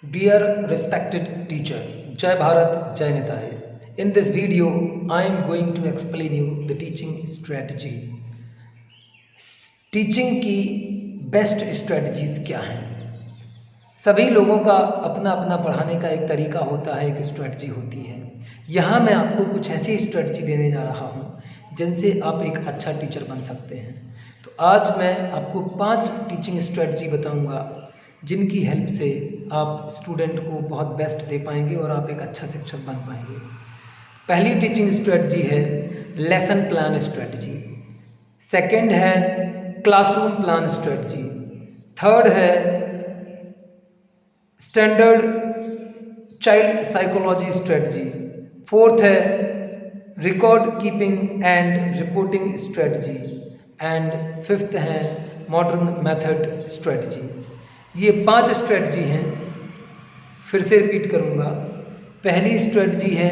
Dear respected teacher, Jai Bharat, Jai Nitai. In this video, I am going to explain you the teaching strategy. Teaching की best strategies क्या हैं? सभी लोगों का अपना अपना पढ़ाने का एक तरीका होता है, एक स्ट्रेटजी होती है। यहाँ मैं आपको कुछ ऐसी स्ट्रेटजी देने जा रहा हूँ जिनसे आप एक अच्छा टीचर बन सकते हैं। तो आज मैं आपको 5 टीचिंग स्ट्रेटजी बताऊँगा जिनकी हेल्प से आप स्टूडेंट को बहुत बेस्ट दे पाएंगे और आप एक अच्छा शिक्षक बन पाएंगे। पहली टीचिंग स्ट्रेटजी है लेसन प्लान स्ट्रेटजी। सेकंड है क्लासरूम प्लान स्ट्रेटजी। थर्ड है standard child psychology strategy. Fourth है record keeping and reporting strategy. And fifth है मॉडर्न मेथड स्ट्रेटजी। ये 5 स्ट्रेटजी हैं। फिर से रिपीट करूँगा। पहली स्ट्रेटजी है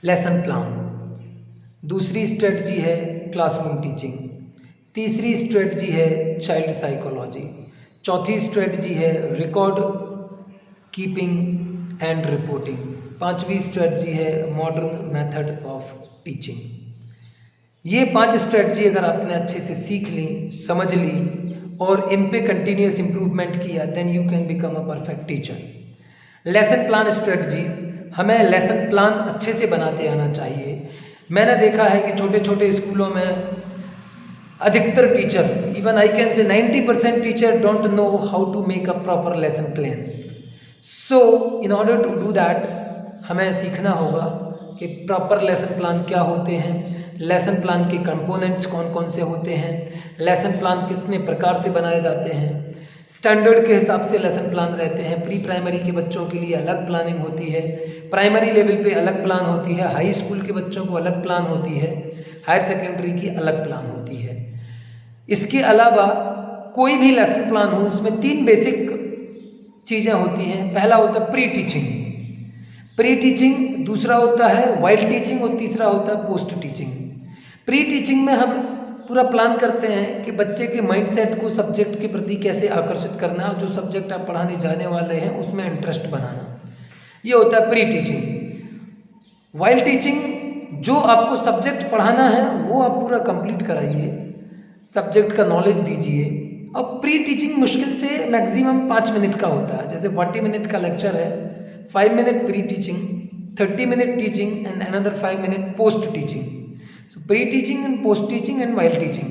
लेसन प्लान, दूसरी स्ट्रेटजी है क्लासरूम टीचिंग, तीसरी स्ट्रेटजी है चाइल्ड साइकोलॉजी, चौथी स्ट्रेटजी है रिकॉर्ड कीपिंग एंड रिपोर्टिंग, पांचवी स्ट्रेटजी है मॉडर्न मेथड ऑफ टीचिंग। ये 5 स्ट्रेटजी अगर आपने अच्छे से सीख ली, समझ ली और इन पे कंटिन्यूस इम्प्रूवमेंट किया, then you can become a perfect teacher. Lesson plan strategy, हमें लेसन प्लान अच्छे से बनाते आना चाहिए। मैंने देखा है कि छोटे छोटे स्कूलों में अधिकतर teacher, even I can say 90% teacher don't know how to make a proper lesson plan. So in order to do that हमें सीखना होगा कि प्रॉपर लेसन प्लान क्या होते हैं, लेसन प्लान के कंपोनेंट्स कौन कौन से होते हैं, लेसन प्लान कितने प्रकार से बनाए जाते हैं। स्टैंडर्ड के हिसाब से लेसन प्लान रहते हैं। प्री प्राइमरी के बच्चों के लिए अलग प्लानिंग होती है, प्राइमरी लेवल पे अलग प्लान होती है, हाई स्कूल के बच्चों को अलग प्लान होती है, हायर सेकेंडरी की अलग प्लान होती है। इसके अलावा कोई भी लेसन प्लान हो उसमें 3 बेसिक चीज़ें होती हैं। पहला होता है प्री टीचिंग, दूसरा होता है वाइल टीचिंग और तीसरा होता है पोस्ट टीचिंग। प्री टीचिंग में हम पूरा प्लान करते हैं कि बच्चे के माइंडसेट को सब्जेक्ट के प्रति कैसे आकर्षित करना और जो सब्जेक्ट आप पढ़ाने जाने वाले हैं उसमें इंटरेस्ट बनाना, ये होता है प्री टीचिंग। वाइल टीचिंग, जो आपको सब्जेक्ट पढ़ाना है वो आप पूरा कंप्लीट कराइए, सब्जेक्ट का नॉलेज दीजिए। अब प्री टीचिंग मुश्किल से मैक्सिमम 5 मिनट का होता है। जैसे 40 मिनट का लेक्चर है, 5 minute pre teaching, 30 minute teaching and another 5 minute post teaching. So pre teaching and post teaching and while teaching.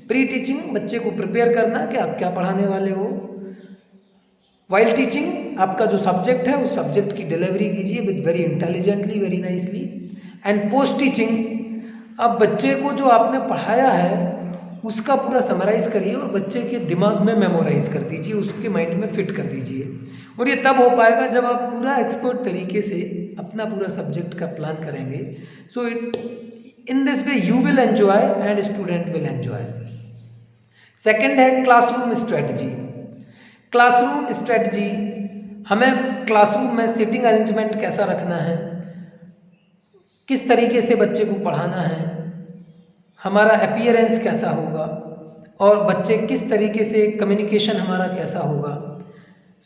Pre teaching बच्चे को प्रिपेयर करना कि आप क्या पढ़ाने वाले हो। वाइल टीचिंग आपका जो सब्जेक्ट है उस सब्जेक्ट की डिलीवरी कीजिए with very intelligently, very nicely. And post teaching, अब बच्चे को जो आपने पढ़ाया है उसका पूरा समराइज करिए और बच्चे के दिमाग में मेमोराइज कर दीजिए, उसके माइंड में फिट कर दीजिए। और ये तब हो पाएगा जब आप पूरा एक्सपर्ट तरीके से अपना पूरा सब्जेक्ट का प्लान करेंगे। So in this way you will enjoy and student will enjoy. Second है क्लासरूम स्ट्रेटजी। क्लासरूम स्ट्रेटजी, हमें क्लासरूम में सीटिंग अरेंजमेंट कैसा रखना है, किस तरीके से बच्चे को पढ़ाना है, हमारा अपीयरेंस कैसा होगा और बच्चे किस तरीके से कम्युनिकेशन हमारा कैसा होगा।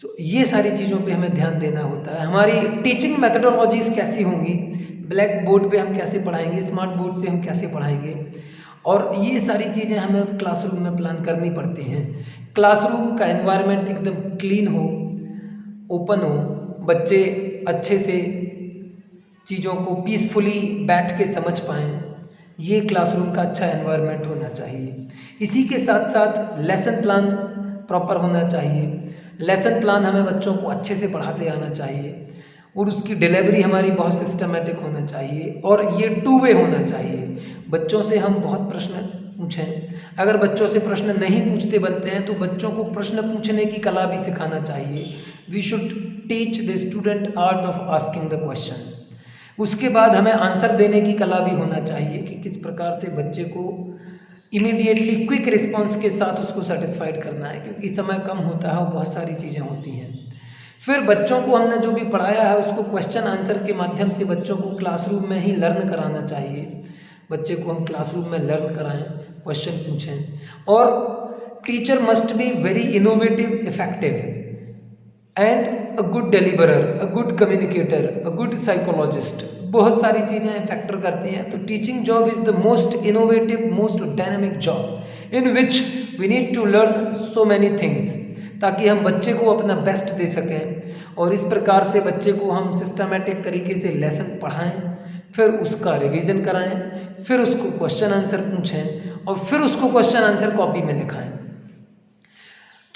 सो ये सारी चीज़ों पे हमें ध्यान देना होता है। हमारी टीचिंग मेथडोलॉजीज कैसी होंगी, ब्लैक बोर्ड पे हम कैसे पढ़ाएंगे, स्मार्ट बोर्ड से हम कैसे पढ़ाएंगे, और ये सारी चीज़ें हमें क्लासरूम में प्लान करनी पड़ती हैं। क्लासरूम का एनवायरनमेंट एकदम क्लीन हो, ओपन हो, बच्चे अच्छे से चीज़ों को पीसफुली बैठ के समझ पाएँ, ये क्लासरूम का अच्छा एनवायरनमेंट होना चाहिए। इसी के साथ साथ लेसन प्लान प्रॉपर होना चाहिए। लेसन प्लान हमें बच्चों को अच्छे से पढ़ाते आना चाहिए और उसकी डिलीवरी हमारी बहुत सिस्टमेटिक होना चाहिए और ये 2 वे होना चाहिए। बच्चों से हम बहुत प्रश्न पूछें, अगर बच्चों से प्रश्न नहीं पूछते बनते हैं तो बच्चों को प्रश्न पूछने की कला भी सिखाना चाहिए। We should teach the student art of asking the question. उसके बाद हमें आंसर देने की कला भी होना चाहिए कि किस प्रकार से बच्चे को इमीडिएटली क्विक रिस्पॉन्स के साथ उसको सेटिस्फाइड करना है, क्योंकि समय कम होता है और बहुत सारी चीज़ें होती हैं। फिर बच्चों को हमने जो भी पढ़ाया है उसको क्वेश्चन आंसर के माध्यम से बच्चों को क्लासरूम में ही लर्न कराना चाहिए। बच्चे को हम क्लासरूम में लर्न कराएं, क्वेश्चन पूछें। और teacher must be very innovative, effective. And a good deliverer, a good communicator, a good psychologist, बहुत सारी चीज़ें फैक्टर करती हैं। तो teaching job is the most innovative, most dynamic job in which we need to learn so many things, ताकि हम बच्चे को अपना बेस्ट दे सकें। और इस प्रकार से बच्चे को हम सिस्टमेटिक तरीके से लेसन पढ़ाएं, फिर उसका रिवीजन कराएं, फिर उसको क्वेश्चन आंसर पूछें और फिर उसको क्वेश्चन आंसर कॉपी में लिखाएं।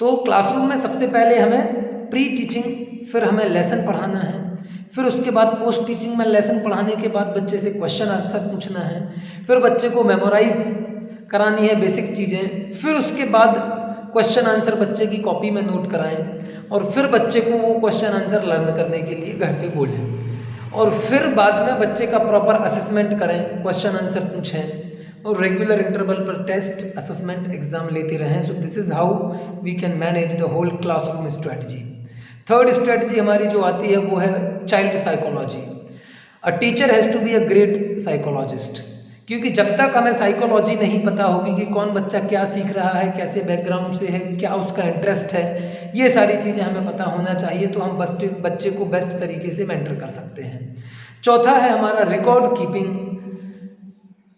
तो क्लासरूम में सबसे पहले हमें प्री टीचिंग, फिर हमें लेसन पढ़ाना है, फिर उसके बाद पोस्ट टीचिंग में लेसन पढ़ाने के बाद बच्चे से क्वेश्चन आंसर पूछना है, फिर बच्चे को मेमोराइज करानी है बेसिक चीज़ें, फिर उसके बाद क्वेश्चन आंसर बच्चे की कॉपी में नोट कराएं और फिर बच्चे को वो क्वेश्चन आंसर लर्न करने के लिए घर पे बोलें और फिर बाद में बच्चे का प्रॉपर असेसमेंट करें, क्वेश्चन आंसर पूछें और रेगुलर इंटरवल पर टेस्ट, असेसमेंट, एग्जाम लेते रहें। So this is how we can manage the whole classroom strategy. Third strategy हमारी जो आती है वो है child psychology. A teacher has to be a great psychologist, क्योंकि जब तक हमें साइकोलॉजी नहीं पता होगी कि कौन बच्चा क्या सीख रहा है, कैसे बैकग्राउंड से है, क्या उसका इंटरेस्ट है, ये सारी चीज़ें हमें पता होना चाहिए, तो हम बच्चे को बेस्ट तरीके से मेंटर कर सकते हैं। चौथा है हमारा रिकॉर्ड कीपिंग।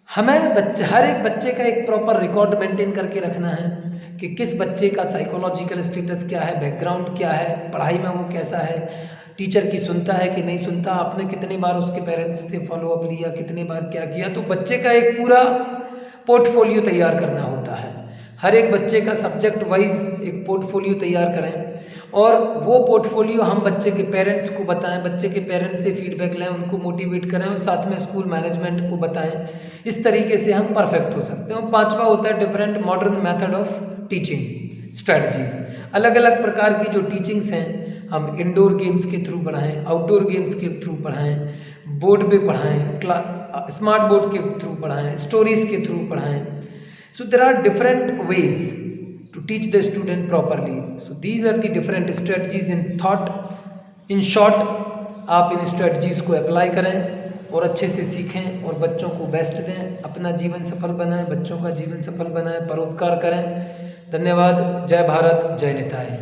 हमें हर एक बच्चे का एक प्रॉपर रिकॉर्ड मेंटेन करके रखना है कि किस बच्चे का साइकोलॉजिकल स्टेटस क्या है, बैकग्राउंड क्या है, पढ़ाई में वो कैसा है, टीचर की सुनता है कि नहीं सुनता, आपने कितनी बार उसके पेरेंट्स से फॉलोअप लिया, कितनी बार क्या किया। तो बच्चे का एक पूरा पोर्टफोलियो तैयार करना होता है। हर एक बच्चे का सब्जेक्ट वाइज एक पोर्टफोलियो तैयार करें और वो पोर्टफोलियो हम बच्चे के पेरेंट्स को बताएं, बच्चे के पेरेंट्स से फीडबैक लें, उनको मोटिवेट करें और साथ में स्कूल मैनेजमेंट को बताएं। इस तरीके से हम परफेक्ट हो सकते हैं। और पांचवा होता है different modern method of teaching strategy. अलग अलग प्रकार की जो टीचिंग्स हैं, हम इंडोर गेम्स के थ्रू पढ़ाएं, आउटडोर गेम्स के थ्रू पढ़ाएं, बोर्ड पे पढ़ाएं, स्मार्ट बोर्ड के थ्रू पढ़ाएं, स्टोरीज के through पढ़ाएं। So there are different ways to teach the student properly. So these are the different strategies in thought. In short, आप इन strategies को apply करें और अच्छे से सीखें और बच्चों को बेस्ट दें, अपना जीवन सफल बनाएं, बच्चों का जीवन सफल बनाएं, परोपकार करें। धन्यवाद। जय भारत, जय निताई।